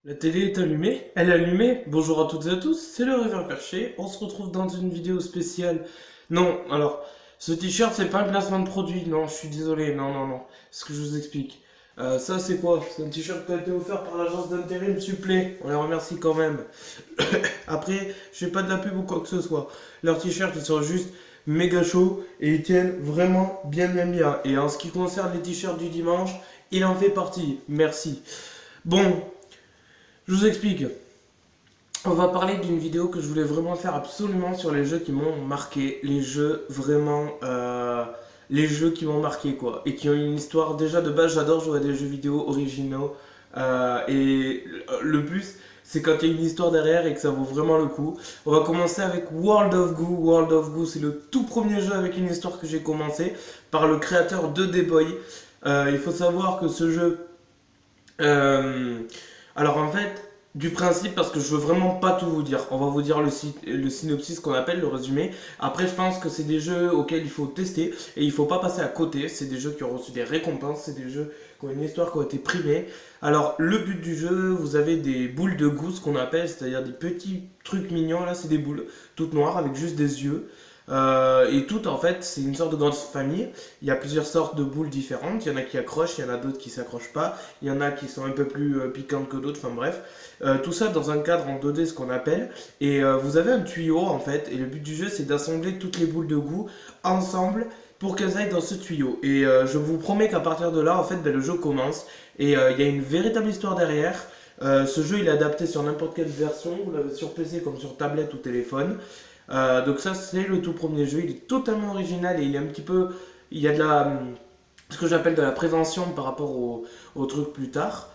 La télé est allumée, elle est allumée. Bonjour à toutes et à tous, c'est le Réveil Perché. On se retrouve dans une vidéo spéciale. Non, alors, ce t-shirt c'est pas un placement de produit, non, je suis désolé, non, non, non. Ce que je vous explique. Ça c'est quoi? C'est un t-shirt qui a été offert par l'agence d'intérim Supplé. On les remercie quand même. Après, je fais pas de la pub ou quoi que ce soit. Leurs t-shirts ils sont juste méga chauds et ils tiennent vraiment bien bien bien. Et en ce qui concerne les t-shirts du dimanche, il en fait partie. Merci. Bon, je vous explique. On va parler d'une vidéo que je voulais vraiment faire absolument sur les jeux qui m'ont marqué, les jeux vraiment, les jeux qui m'ont marqué quoi, et qui ont une histoire. Déjà de base, j'adore jouer à des jeux vidéo originaux, et le plus, c'est quand il y a une histoire derrière et que ça vaut vraiment le coup. On va commencer avec World of Goo. World of Goo, c'est le tout premier jeu avec une histoire que j'ai commencé par le créateur de D-Boy. Il faut savoir que ce jeu, euh, alors en fait, du principe, parce que je veux vraiment pas tout vous dire, on va vous dire le synopsis qu'on appelle, le résumé. Après, je pense que c'est des jeux auxquels il faut tester et il faut pas passer à côté. C'est des jeux qui ont reçu des récompenses, c'est des jeux qui ont une histoire qui ont été primés. Alors, le but du jeu, vous avez des boules de goût, ce qu'on appelle, c'est-à-dire des petits trucs mignons. Là, c'est des boules toutes noires avec juste des yeux. Et tout en fait, c'est une sorte de grande famille. Il y a plusieurs sortes de boules différentes. Il y en a qui accrochent, il y en a d'autres qui s'accrochent pas. Il y en a qui sont un peu plus piquantes que d'autres. Enfin bref, tout ça dans un cadre en 2D, ce qu'on appelle. Et vous avez un tuyau en fait. Et le but du jeu, c'est d'assembler toutes les boules de goût ensemble pour qu'elles aillent dans ce tuyau. Et je vous promets qu'à partir de là, en fait, ben, le jeu commence. Et il y a une véritable histoire derrière. Ce jeu, il est adapté sur n'importe quelle version. Vous l'avez sur PC comme sur tablette ou téléphone. Donc ça c'est le tout premier jeu, il est totalement original et il est un petit peu, il y a de la, ce que j'appelle de la prévention par rapport au truc plus tard.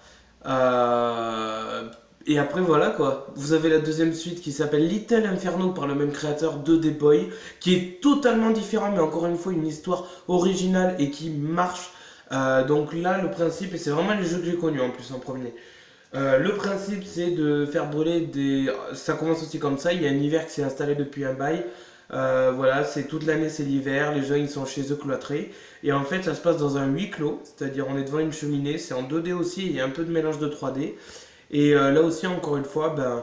Euh, et après voilà quoi, vous avez la deuxième suite qui s'appelle Little Inferno par le même créateur de The Boy, qui est totalement différent mais encore une fois une histoire originale et qui marche. Donc là le principe, et c'est vraiment les jeux que j'ai connus en plus en premier. Le principe, c'est de faire brûler des. Ça commence aussi comme ça. Il y a un hiver qui s'est installé depuis un bail. Voilà, c'est toute l'année, c'est l'hiver. Les gens, ils sont chez eux cloîtrés. Et en fait, ça se passe dans un huis clos. C'est-à-dire, on est devant une cheminée. C'est en 2D aussi. Il y a un peu de mélange de 3D. Et là aussi, encore une fois, ben,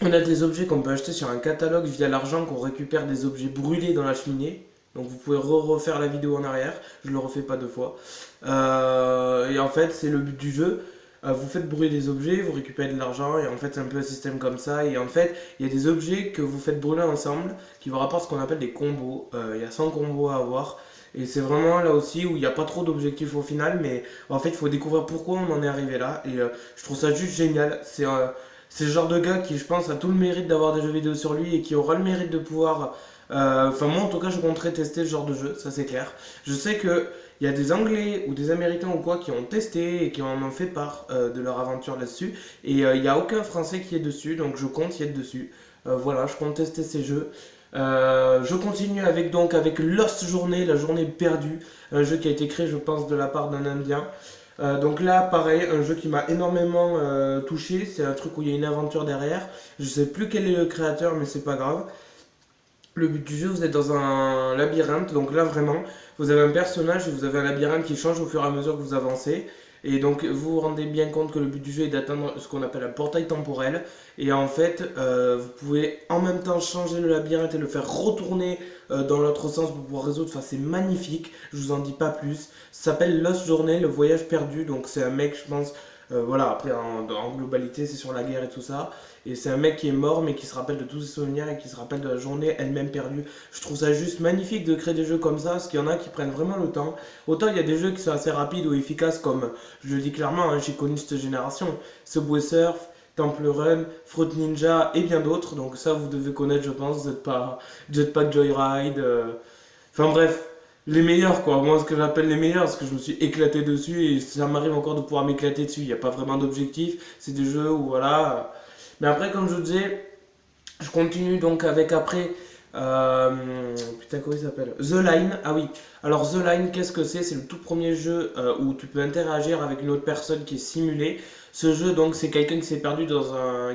on a des objets qu'on peut acheter sur un catalogue via l'argent qu'on récupère des objets brûlés dans la cheminée. Donc vous pouvez refaire la vidéo en arrière, je ne le refais pas deux fois. Et en fait, c'est le but du jeu. Vous faites brûler des objets, vous récupérez de l'argent, et en fait, c'est un peu un système comme ça. Et en fait, il y a des objets que vous faites brûler ensemble qui vous rapportent ce qu'on appelle des combos. Il y a 100 combos à avoir. Et c'est vraiment là aussi où il n'y a pas trop d'objectifs au final, mais en fait, il faut découvrir pourquoi on en est arrivé là. Et je trouve ça juste génial. C'est le genre de gars qui, je pense, a tout le mérite d'avoir des jeux vidéo sur lui et qui aura le mérite de pouvoir. Enfin, moi en tout cas, je compterais tester ce genre de jeu, ça c'est clair. Je sais que il y a des Anglais ou des Américains ou quoi qui ont testé et qui en ont fait part de leur aventure là-dessus. Et il n'y a aucun Français qui est dessus, donc je compte y être dessus. Voilà, je compte tester ces jeux. Je continue avec Lost Journey, la journée perdue, un jeu qui a été créé, je pense, de la part d'un Indien. Donc là, pareil, un jeu qui m'a énormément touché. C'est un truc où il y a une aventure derrière. Je sais plus quel est le créateur, mais c'est pas grave. Le but du jeu, vous êtes dans un labyrinthe, donc là vraiment, vous avez un personnage et vous avez un labyrinthe qui change au fur et à mesure que vous avancez. Et donc vous vous rendez bien compte que le but du jeu est d'atteindre ce qu'on appelle un portail temporel. Et en fait, vous pouvez en même temps changer le labyrinthe et le faire retourner dans l'autre sens pour pouvoir résoudre. Enfin, c'est magnifique, je vous en dis pas plus. Ça s'appelle Lost Journey, le voyage perdu. Donc c'est un mec, je pense, voilà, après en globalité, c'est sur la guerre et tout ça. Et c'est un mec qui est mort, mais qui se rappelle de tous ses souvenirs et qui se rappelle de la journée elle-même perdue. Je trouve ça juste magnifique de créer des jeux comme ça, parce qu'il y en a qui prennent vraiment le temps. Autant il y a des jeux qui sont assez rapides ou efficaces, comme, je le dis clairement, hein, j'ai connu cette génération. Subway Surf, Temple Run, Fruit Ninja et bien d'autres. Donc ça, vous devez connaître, je pense. Vous n'êtes pas Jetpack Joyride. Enfin bref, les meilleurs quoi. Moi, ce que j'appelle les meilleurs, parce que je me suis éclaté dessus et ça m'arrive encore de pouvoir m'éclater dessus. Il n'y a pas vraiment d'objectif. C'est des jeux où voilà. Mais après, comme je vous disais, je continue donc avec après. Putain, comment il s'appelle? The Line. Ah oui. Alors, The Line, qu'est-ce que c'est? C'est le tout premier jeu où tu peux interagir avec une autre personne qui est simulée. Ce jeu, donc, c'est quelqu'un qui s'est perdu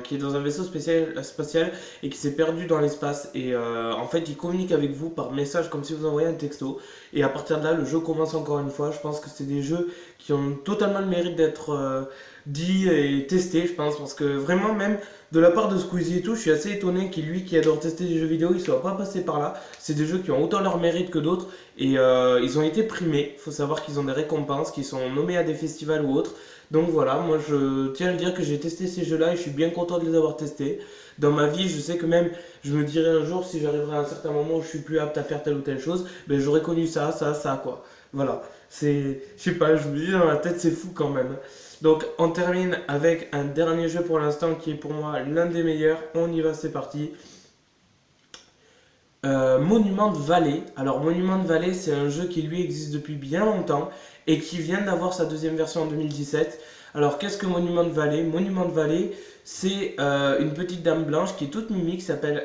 qui est dans un vaisseau spatial et qui s'est perdu dans l'espace. Et en fait, il communique avec vous par message comme si vous envoyiez un texto. Et à partir de là, le jeu commence encore une fois. Je pense que c'est des jeux qui ont totalement le mérite d'être dits et testés, je pense. Parce que vraiment, même de la part de Squeezie et tout, je suis assez étonné qu'il, lui qui adore tester des jeux vidéo, il soit pas passé par là. C'est des jeux qui ont autant leur mérite que d'autres. Et ils ont été primés. Il faut savoir qu'ils ont des récompenses, qu'ils sont nommés à des festivals ou autres. Donc voilà, moi je tiens à le dire que j'ai testé ces jeux-là et je suis bien content de les avoir testés. Dans ma vie, je sais que même, je me dirais un jour, si j'arriverai à un certain moment où je suis plus apte à faire telle ou telle chose, ben j'aurais connu ça, quoi. Voilà, je sais pas, je me dis dans la tête, c'est fou quand même. Donc on termine avec un dernier jeu pour l'instant qui est pour moi l'un des meilleurs. On y va, c'est parti. Monument de Vallée. Alors Monument de Vallée, c'est un jeu qui lui existe depuis bien longtemps et qui vient d'avoir sa deuxième version en 2017. Alors qu'est-ce que Monument de Vallée? Monument de Vallée, c'est une petite dame blanche qui est toute mimique, qui s'appelle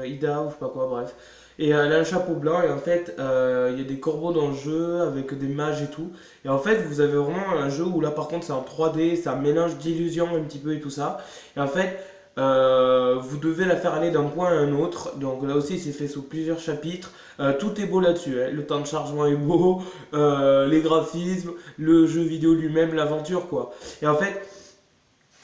Ida ou je sais pas quoi, bref. Et elle a un chapeau blanc et en fait il y a des corbeaux dans le jeu avec des mages et tout. Et en fait vous avez vraiment un jeu où là par contre c'est en 3D, c'est un mélange d'illusions un petit peu et tout ça. Et en fait vous devez la faire aller d'un point à un autre. Donc là aussi, c'est fait sous plusieurs chapitres. Tout est beau là-dessus, hein. Le temps de chargement est beau, les graphismes, le jeu vidéo lui-même, l'aventure, quoi. Et en fait,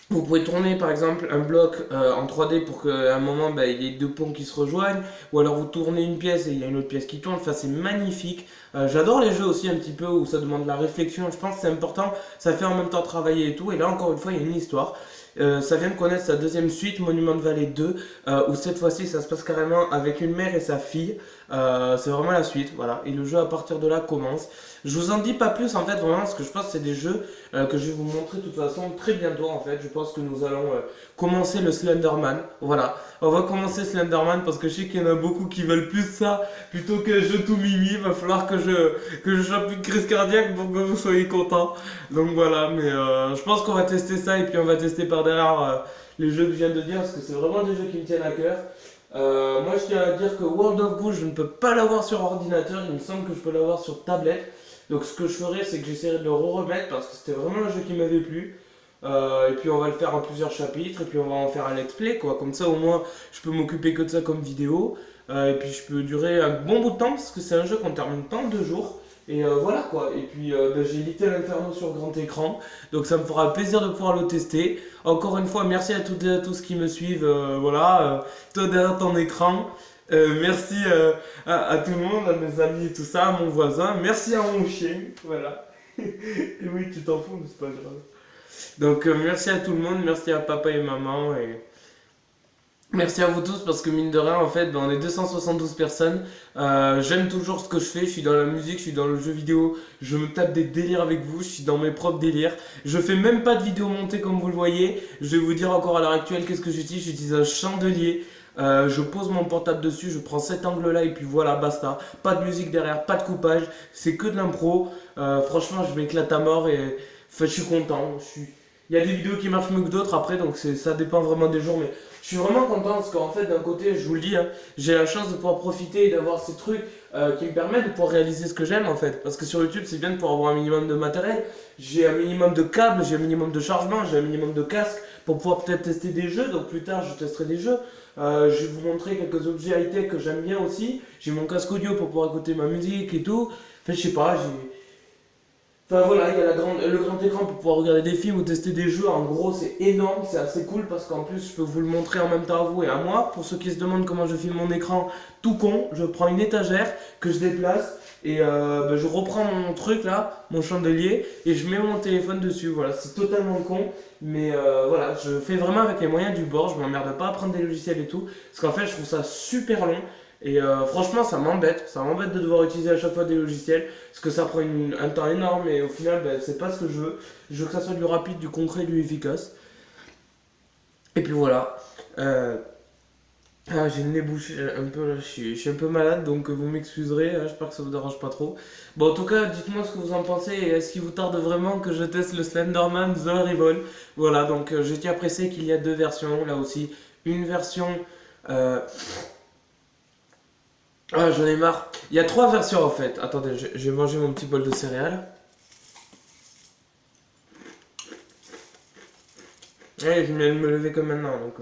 vous pouvez tourner par exemple un bloc en 3D pour qu'à un moment ben, il y ait deux ponts qui se rejoignent, ou alors vous tournez une pièce et il y a une autre pièce qui tourne. Enfin, c'est magnifique. J'adore les jeux aussi un petit peu où ça demande de la réflexion. Je pense que c'est important. Ça fait en même temps travailler et tout. Et là, encore une fois, il y a une histoire. Ça vient de connaître sa deuxième suite, Monument de Vallée 2, où cette fois-ci ça se passe carrément avec une mère et sa fille. C'est vraiment la suite, voilà. Et le jeu à partir de là commence. Je vous en dis pas plus en fait, vraiment, parce que je pense que c'est des jeux que je vais vous montrer de toute façon très bientôt en fait. Je pense que nous allons commencer le Slenderman. Voilà, on va commencer Slenderman parce que je sais qu'il y en a beaucoup qui veulent plus ça plutôt que le jeu tout mimi. Il va falloir que je chope une crise cardiaque pour que vous soyez contents. Donc voilà, mais je pense qu'on va tester ça et puis on va tester par derrière les jeux que je viens de dire parce que c'est vraiment des jeux qui me tiennent à cœur. Moi je tiens à dire que World of Goo je ne peux pas l'avoir sur ordinateur, il me semble que je peux l'avoir sur tablette. Donc ce que je ferai c'est que j'essaierai de le remettre parce que c'était vraiment un jeu qui m'avait plu. Et puis on va le faire en plusieurs chapitres et puis on va en faire un let's play quoi. Comme ça au moins je peux m'occuper que de ça comme vidéo. Et puis je peux durer un bon bout de temps parce que c'est un jeu qu'on termine pas en 2 jours. Et voilà quoi. Et puis ben, j'ai Little Inferno sur grand écran. Donc ça me fera plaisir de pouvoir le tester. Encore une fois, merci à toutes et à tous qui me suivent. Voilà, toi derrière ton écran. Merci à tout le monde, à mes amis et tout ça, à mon voisin. Merci à mon chien. Voilà. Et oui, tu t'en fous, mais c'est pas grave. Donc merci à tout le monde. Merci à papa et maman. Et merci à vous tous parce que mine de rien en fait ben, on est 272 personnes. J'aime toujours ce que je fais, je suis dans la musique, je suis dans le jeu vidéo, je me tape des délires avec vous, je suis dans mes propres délires. Je fais même pas de vidéo montée comme vous le voyez. Je vais vous dire encore à l'heure actuelle qu'est-ce que j'utilise un chandelier. Je pose mon portable dessus, je prends cet angle là et puis voilà basta. Pas de musique derrière, pas de coupage, c'est que de l'impro. Franchement je m'éclate à mort et enfin, je suis content. Il y a des vidéos qui marchent mieux que d'autres après donc ça dépend vraiment des jours mais je suis vraiment content parce qu'en fait, d'un côté, je vous le dis, hein, j'ai la chance de pouvoir profiter et d'avoir ces trucs qui me permettent de pouvoir réaliser ce que j'aime en fait. Parce que sur YouTube, c'est bien de pouvoir avoir un minimum de matériel. J'ai un minimum de câbles, j'ai un minimum de chargement, j'ai un minimum de casque pour pouvoir peut-être tester des jeux. Donc plus tard, je testerai des jeux. Je vais vous montrer quelques objets high-tech que j'aime bien aussi. J'ai mon casque audio pour pouvoir écouter ma musique et tout. Enfin, je sais pas, j'ai. Enfin voilà, il y a le grand écran pour pouvoir regarder des films ou tester des jeux. En gros, c'est énorme, c'est assez cool parce qu'en plus, je peux vous le montrer en même temps à vous et à moi. Pour ceux qui se demandent comment je filme mon écran, tout con, je prends une étagère que je déplace et ben, je reprends mon truc là, mon chandelier, et je mets mon téléphone dessus. Voilà, c'est totalement con, mais voilà, je fais vraiment avec les moyens du bord. Je m'emmerde pas à prendre des logiciels et tout parce qu'en fait, je trouve ça super long. Et franchement, ça m'embête de devoir utiliser à chaque fois des logiciels, parce que ça prend un temps énorme et au final, ben, c'est pas ce que je veux. Je veux que ça soit du rapide, du concret, du efficace. Et puis voilà. J'ai le nez bouché un peu là, je suis un peu malade donc vous m'excuserez, hein, j'espère que ça vous dérange pas trop. Bon, en tout cas, dites-moi ce que vous en pensez et est-ce qu'il vous tarde vraiment que je teste le Slenderman The Revolt. Voilà, donc je tiens à préciser qu'il y a deux versions là aussi. Une version. euh, Ah, j'en ai marre. Il y a trois versions en fait. Attendez, je vais manger mon petit bol de céréales. Ouais, je viens de me lever comme maintenant, donc...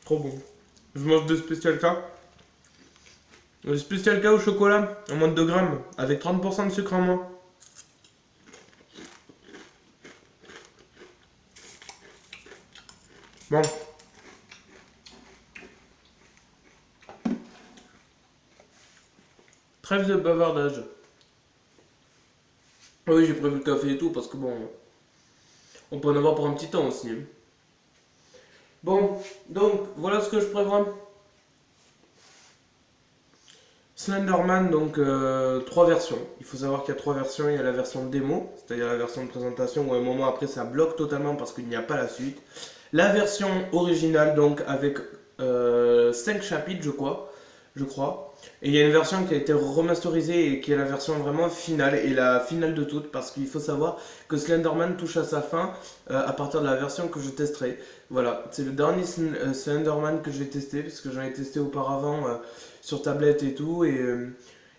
Trop bon. Je mange de spécial K. Le spécial K au chocolat, en moins de 2 grammes, avec 30% de sucre en moins. Bon. Trêve de bavardage. Ah oui, j'ai prévu le café et tout, parce que bon... On peut en avoir pour un petit temps aussi. Bon, donc, voilà ce que je prévois. Slenderman, donc 3 versions. Il faut savoir qu'il y a 3 versions. Il y a la version démo, c'est-à-dire la version de présentation où un moment après ça bloque totalement parce qu'il n'y a pas la suite. La version originale, donc avec 5 chapitres, je crois. Et il y a une version qui a été remasterisée et qui est la version vraiment finale et la finale de toutes parce qu'il faut savoir que Slenderman touche à sa fin à partir de la version que je testerai. Voilà, c'est le dernier Slenderman que j'ai testé parce que j'en ai testé auparavant sur tablette et tout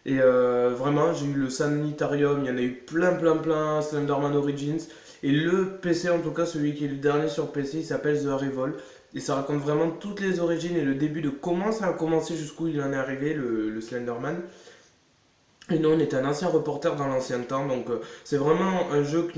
vraiment j'ai eu le Sanitarium, il y en a eu plein, Slenderman Origins et le PC en tout cas, celui qui est le dernier sur PC, il s'appelle The Revolt. Et ça raconte vraiment toutes les origines et le début de comment ça a commencé jusqu'où il en est arrivé, le Slenderman. Et nous, on était un ancien reporter dans l'ancien temps, donc c'est vraiment un jeu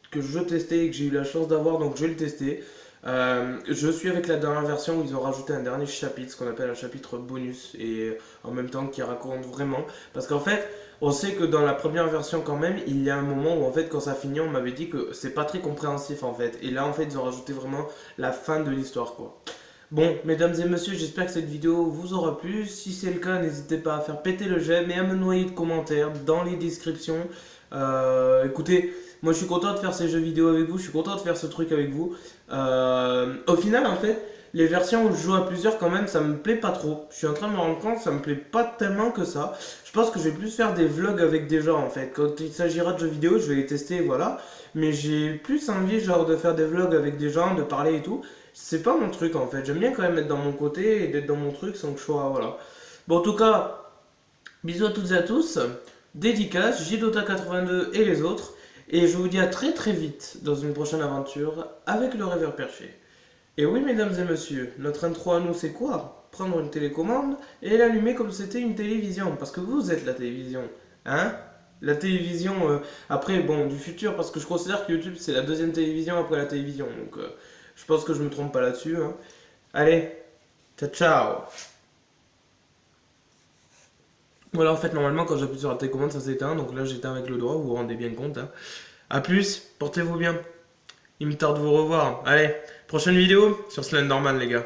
que je testais et que j'ai eu la chance d'avoir, donc je vais le tester. Je suis avec la dernière version où ils ont rajouté un dernier chapitre, ce qu'on appelle un chapitre bonus, et en même temps qui raconte vraiment. Parce qu'en fait, on sait que dans la première version quand même, il y a un moment où en fait quand ça finit, on m'avait dit que c'est pas très compréhensif en fait. Et là en fait, ils ont rajouté vraiment la fin de l'histoire quoi. Bon, mesdames et messieurs, j'espère que cette vidéo vous aura plu. Si c'est le cas, n'hésitez pas à faire péter le j'aime et à me noyer de commentaires dans les descriptions. Écoutez, moi je suis content de faire ces jeux vidéo avec vous, je suis content de faire ce truc avec vous. Au final, en fait, les versions où je joue à plusieurs, quand même, ça me plaît pas trop. Je suis en train de me rendre compte, ça me plaît pas tellement que ça. Je pense que je vais plus faire des vlogs avec des gens en fait. Quand il s'agira de jeux vidéo, je vais les tester, voilà. Mais j'ai plus envie, genre, de faire des vlogs avec des gens, de parler et tout. C'est pas mon truc en fait. J'aime bien quand même être dans mon côté et d'être dans mon truc sans que je sois. Voilà. Bon, en tout cas, bisous à toutes et à tous. Dédicace, Jdota82 et les autres. Et je vous dis à très vite dans une prochaine aventure avec le rêveur perché. Et oui, mesdames et messieurs, notre intro à nous, c'est quoi? Prendre une télécommande et l'allumer comme si c'était une télévision. Parce que vous êtes la télévision. Hein? La télévision, après, bon, du futur, parce que je considère que YouTube, c'est la deuxième télévision après la télévision. Donc, je pense que je me trompe pas là-dessus. Hein. Allez, ciao, ciao! Voilà, en fait, normalement, quand j'appuie sur la télécommande, ça s'éteint. Donc là, j'éteins avec le doigt, vous vous rendez bien compte. Hein. A plus, portez-vous bien. Il me tarde de vous revoir. Allez, prochaine vidéo sur Slenderman, les gars.